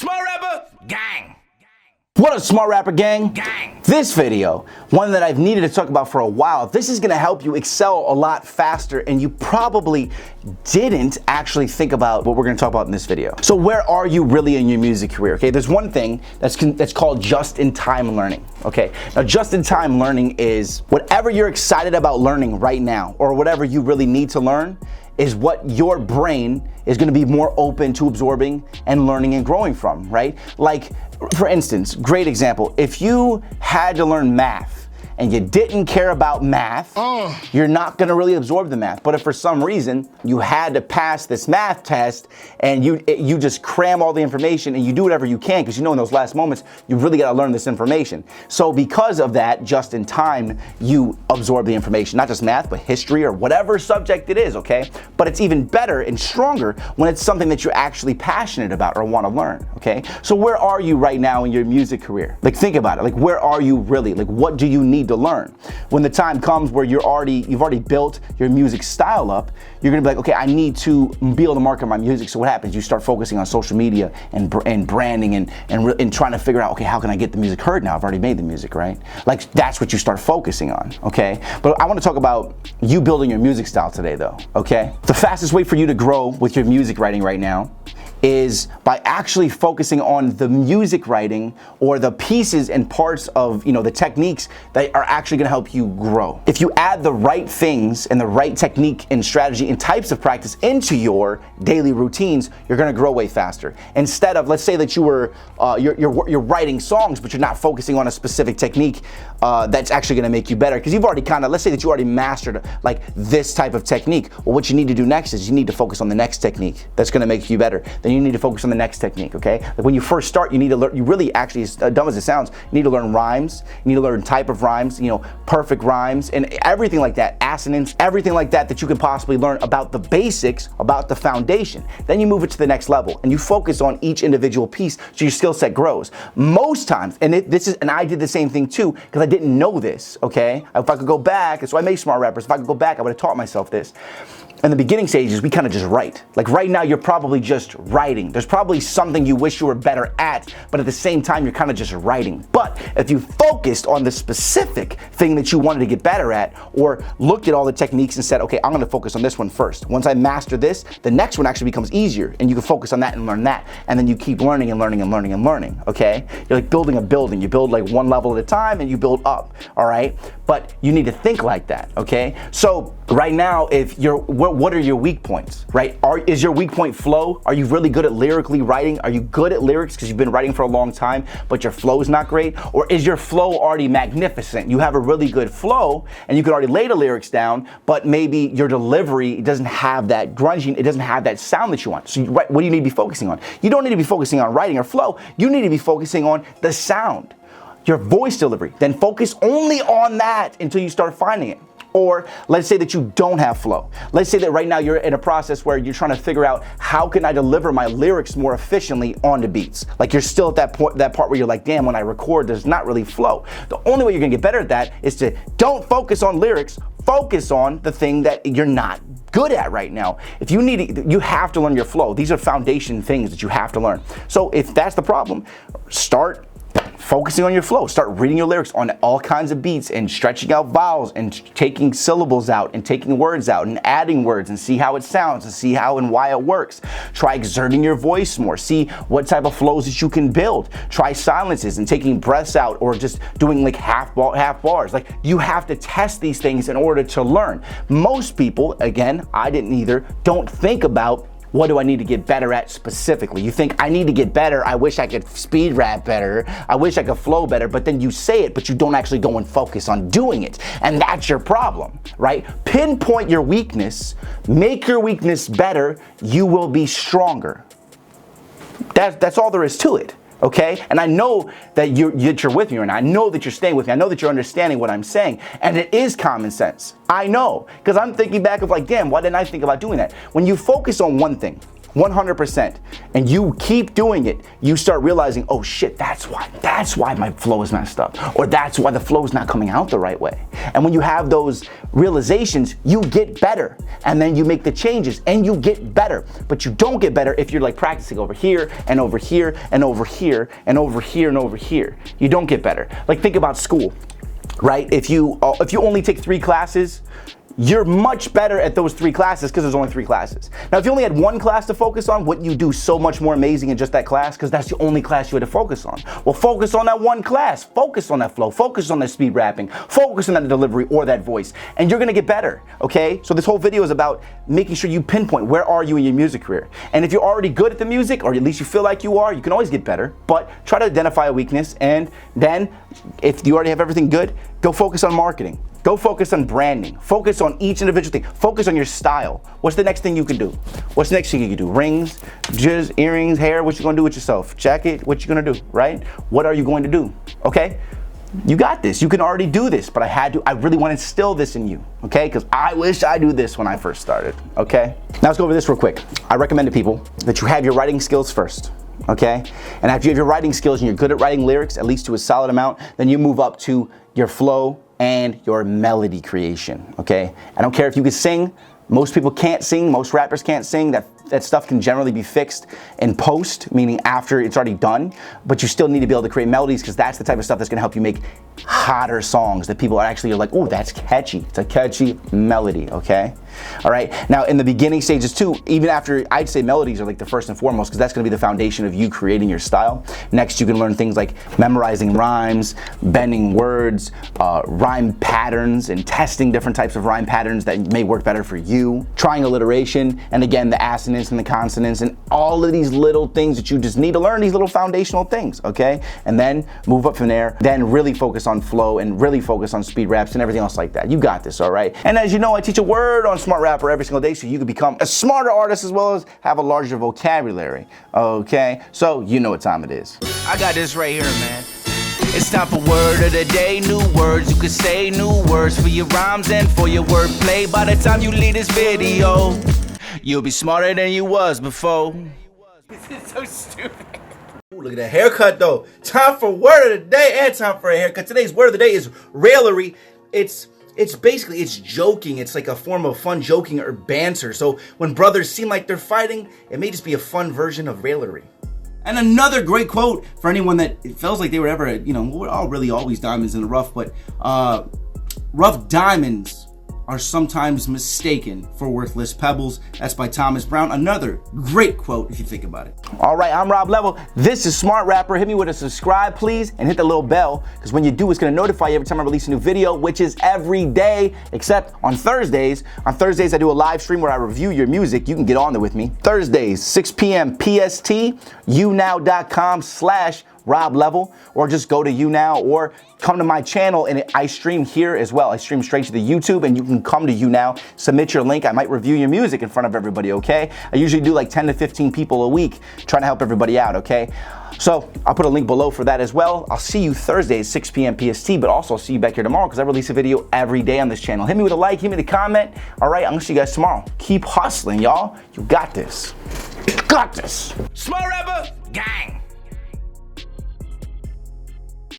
Smart rapper gang. What up, Smart Rapper gang? Gang. This video, one that I've needed to talk about for a while, this is gonna help you excel a lot faster, and you probably didn't actually think about what we're gonna talk about in this video. So where are you really in your music career? Okay, there's one thing that's called just-in-time learning, okay? Now, just-in-time learning is whatever you're excited about learning right now, or whatever you really need to learn, is what your brain is gonna be more open to absorbing and learning and growing from, right? Like, for instance, great example, if you had to learn math and you didn't care about math, you're not gonna really absorb the math. But if for some reason you had to pass this math test and you just cram all the information and you do whatever you can, because you know in those last moments, you really gotta learn this information. So because of that, just in time, you absorb the information, not just math, but history or whatever subject it is, okay? But it's even better and stronger when it's something that you're actually passionate about or wanna learn, okay? So where are you right now in your music career? Like, think about it, like, where are you really? Like, what do you need to learn? When the time comes where you've already built your music style up, you're gonna be like, okay, I need to be able to market my music. So what happens? You start focusing on social media and branding and trying to figure out, okay, how can I get the music heard now? I've already made the music, right? Like, that's what you start focusing on, okay? But I want to talk about you building your music style today, though, okay? The fastest way for you to grow with your music writing right now is by actually focusing on the music writing or the pieces and parts of, the techniques that are actually gonna help you grow. If you add the right things and the right technique and strategy and types of practice into your daily routines, you're gonna grow way faster. Instead of, let's say that you're writing songs, but you're not focusing on a specific technique that's actually gonna make you better. Because you've already let's say that you already mastered like this type of technique. Well, what you need to do next is you need to focus on the next technique that's gonna make you better. Then you need to focus on the next technique, okay? Like, when you first start, you need to learn, you really actually, as dumb as it sounds, you need to learn rhymes, you need to learn type of rhymes, perfect rhymes, and everything like that, assonance, everything like that you can possibly learn about the basics, about the foundation. Then you move it to the next level, and you focus on each individual piece so your skill set grows. Most times, and I did the same thing too, because I didn't know this, okay? If I could go back, so I made Smart Rappers, if I could go back, I would have taught myself this. In the beginning stages, we kind of just write. Like, right now, you're probably just writing. There's probably something you wish you were better at, but at the same time, you're kind of just writing. But if you focused on the specific thing that you wanted to get better at, or looked at all the techniques and said, okay, I'm gonna focus on this one first. Once I master this, the next one actually becomes easier, and you can focus on that and learn that. And then you keep learning and learning and learning and learning, okay? You're like building a building. You build like one level at a time, and you build up, all right? But you need to think like that, okay? So right now, what are your weak points, right? Is your weak point flow? Are you really good at lyrically writing? Are you good at lyrics because you've been writing for a long time, but your flow is not great? Or is your flow already magnificent? You have a really good flow, and you can already lay the lyrics down, but maybe your delivery doesn't have that grungy, it doesn't have that sound that you want. So what do you need to be focusing on? You don't need to be focusing on writing or flow. You need to be focusing on the sound, your voice delivery. Then focus only on that until you start finding it. Or let's say that you don't have flow. Let's say that right now you're in a process where you're trying to figure out, how can I deliver my lyrics more efficiently on the beats? Like, you're still at that part where you're like, damn, when I record, there's not really flow. The only way you're gonna get better at that is to don't focus on lyrics, focus on the thing that you're not good at right now. If you have to learn your flow. These are foundation things that you have to learn. So if that's the problem, start focusing on your flow. Start reading your lyrics on all kinds of beats and stretching out vowels and taking syllables out and taking words out and adding words, and see how it sounds and see how and why it works. Try exerting your voice more. See what type of flows that you can build. Try silences and taking breaths out, or just doing like half bars. Like, you have to test these things in order to learn. Most people, again, I didn't either, don't think about, what do I need to get better at specifically? You think, I need to get better, I wish I could speed rap better, I wish I could flow better, but then you say it, but you don't actually go and focus on doing it. And that's your problem, right? Pinpoint your weakness, make your weakness better, you will be stronger. That's all there is to it. Okay? And I know that you're with me, and I know that you're staying with me. I know that you're understanding what I'm saying. And it is common sense. I know. Because I'm thinking back of like, damn, why didn't I think about doing that? When you focus on one thing, 100%. And you keep doing it, you start realizing, oh shit, that's why my flow is messed up, or that's why the flow is not coming out the right way. And when you have those realizations, you get better, and then you make the changes and you get better. But you don't get better if you're like practicing over here and over here and over here and over here and over here. You don't get better. Like, think about school, right? If you only take 3 classes, you're much better at those 3 classes because there's only 3 classes. Now, if you only had 1 class to focus on, wouldn't you do so much more amazing in just that class? Because that's the only class you had to focus on. Well, focus on that 1 class. Focus on that flow. Focus on that speed rapping. Focus on that delivery or that voice. And you're going to get better, okay? So this whole video is about making sure you pinpoint where are you in your music career. And if you're already good at the music, or at least you feel like you are, you can always get better. But try to identify a weakness. And then if you already have everything good, go focus on marketing. Go focus on branding. Focus on each individual thing. Focus on your style. What's the next thing you can do? What's the next thing you can do? Rings, just earrings, hair, what you gonna do with yourself? Jacket, what you gonna do, right? What are you going to do, okay? You got this, you can already do this, but I really want to instill this in you, okay? Because I wish I knew this when I first started, okay? Now let's go over this real quick. I recommend to people that you have your writing skills first. Okay? And after you have your writing skills and you're good at writing lyrics, at least to a solid amount, then you move up to your flow and your melody creation, okay? I don't care if you can sing. Most people can't sing. Most rappers can't sing. That stuff can generally be fixed in post, meaning after it's already done, but you still need to be able to create melodies, because that's the type of stuff that's gonna help you make hotter songs that people are like, oh, that's catchy. It's a catchy melody, okay? All right, now in the beginning stages too, even after, I'd say melodies are like the first and foremost, because that's gonna be the foundation of you creating your style. Next, you can learn things like memorizing rhymes, bending words, rhyme patterns, and testing different types of rhyme patterns that may work better for you. Trying alliteration, and again, the assonance and the consonants, and all of these little things that you just need to learn, these little foundational things, okay? And then move up from there, then really focus on flow and really focus on speed raps and everything else like that. You got this, all right? And as you know, I teach a word on Smart Rapper every single day, so you can become a smarter artist as well as have a larger vocabulary, okay? So you know what time it is. I got this right here, man. It's time for word of the day. New words you can say, new words for your rhymes and for your wordplay. By the time you leave this video, you'll be smarter than you was before. This is so stupid. Ooh, look at that haircut though. Time for word of the day and time for a haircut. Today's word of the day is raillery. It's basically, it's joking. It's like a form of fun joking or banter. So when brothers seem like they're fighting, it may just be a fun version of raillery. And another great quote for anyone that it feels like they were ever, you know, we're all really always diamonds in the rough, but rough diamonds are sometimes mistaken for worthless pebbles. That's by Thomas Brown. Another great quote if you think about it. All right, I'm Rob Level. This is Smart Rapper. Hit me with a subscribe, please, and hit the little bell, because when you do, it's gonna notify you every time I release a new video, which is every day, except on Thursdays. On Thursdays, I do a live stream where I review your music. You can get on there with me. Thursdays, 6 p.m. PST, younow.com/Rob Level, or just go to YouNow, or come to my channel, and I stream here as well. I stream straight to the YouTube, and you can come to YouNow, submit your link. I might review your music in front of everybody, okay? I usually do like 10 to 15 people a week, trying to help everybody out, okay? So I'll put a link below for that as well. I'll see you Thursday at 6 p.m. PST, but also I'll see you back here tomorrow, because I release a video every day on this channel. Hit me with a like, hit me with a comment. All right, I'm gonna see you guys tomorrow. Keep hustling, y'all. You got this. You got this. Smart Rapper gang.